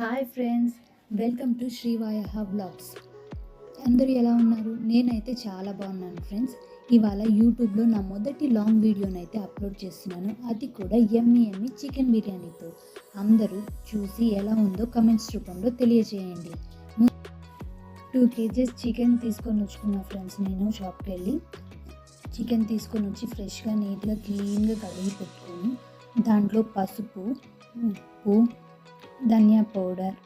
Hi friends, welcome to శ్రీవాయహ vlogs. అందరూ ఎలా ఉన్నారు? నేనైతే చాలా బాగున్నాను ఫ్రెండ్స్. ఇవాళ యూట్యూబ్లో నా మొదటి లాంగ్ వీడియోనైతే అప్లోడ్ చేస్తున్నాను. అది కూడా యమ్మీ యమ్మీ చికెన్ బిర్యానీతో. అందరూ చూసి ఎలా ఉందో కమెంట్స్ రూపంలో తెలియజేయండి. 2 kgs చికెన్ తీసుకొని వచ్చుకున్నా ఫ్రెండ్స్. నేను షాప్కి వెళ్ళి చికెన్ తీసుకొని వచ్చి ఫ్రెష్గా నీట్గా క్లీన్గా కడిగి పెట్టుకొని దాంట్లో పసుపు, ఉప్పు, ధనియా పౌడర్,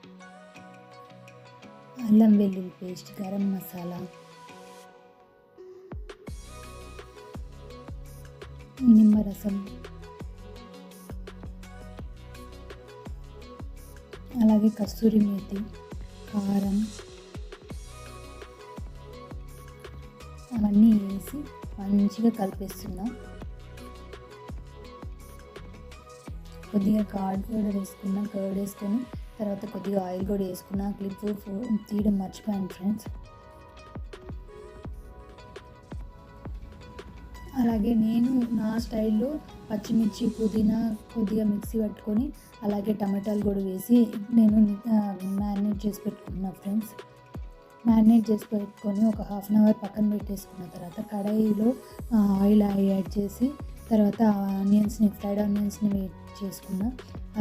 అల్లం వెల్లుల్లి పేస్ట్, గరం మసాలా, నిమ్మరసం, అలాగే కస్తూరి మేతి, కారం అవన్నీ వేసి మంచిగా కలిపేస్తున్నా. కొద్దిగా కర్డ్ కూడా వేసుకున్నా. కర్డ్ వేసుకొని తర్వాత కొద్దిగా ఆయిల్ కూడా వేసుకున్నా. క్లిప్ తీయడం మర్చిపోయాను ఫ్రెండ్స్. అలాగే నేను నా స్టైల్లో పచ్చిమిర్చి, పుదీనా కొద్దిగా మిక్సీ పట్టుకొని అలాగే టమాటాలు కూడా వేసి నేను మ్యారినేట్ చేసి పెట్టుకున్నా ఫ్రెండ్స్. మ్యారినేట్ చేసి పెట్టుకొని ఒక హాఫ్ అన్ అవర్ పక్కన పెట్టేసుకున్న తర్వాత కడాయిలో ఆయిల్ యాడ్ చేసి తర్వాత ఫ్రైడ్ ఆనియన్స్ని వేట్ చేసుకున్నా.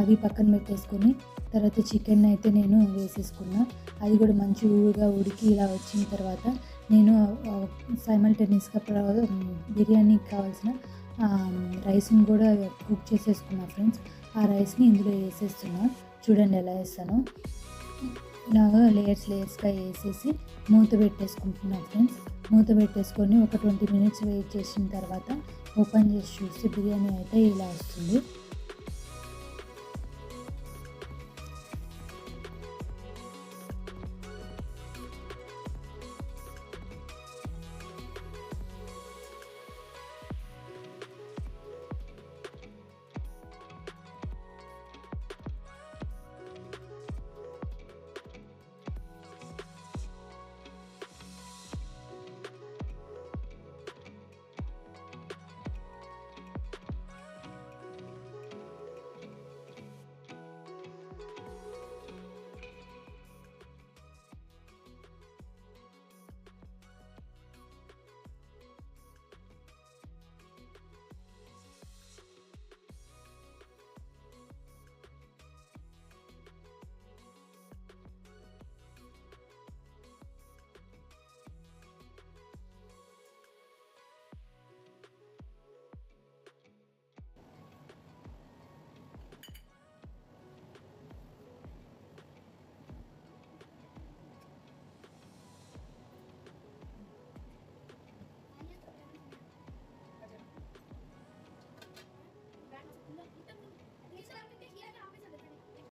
అవి పక్కన పెట్టేసుకొని తర్వాత చికెన్ అయితే నేను వేసేసుకున్నా. అది కూడా మంచిగా ఉడికి ఇలా వచ్చిన తర్వాత నేను సైమల్టేనియస్గా బిర్యానీకి కావాల్సిన రైస్ని కూడా కుక్ చేసేసుకున్నా ఫ్రెండ్స్. ఆ రైస్ని ఇందులో వేసేస్తున్నా. చూడండి ఎలా వేస్తానో. ఇలాగా లేయర్స్గా వేసేసి మూత పెట్టేసుకుంటున్నా ఫ్రెండ్స్. మూత పెట్టేసుకొని ఒక 20 minutes వెయిట్ చేసిన తర్వాత ఓపెన్ చేసి చూస్తే బిర్యానీ అయితే ఇలా వస్తుంది.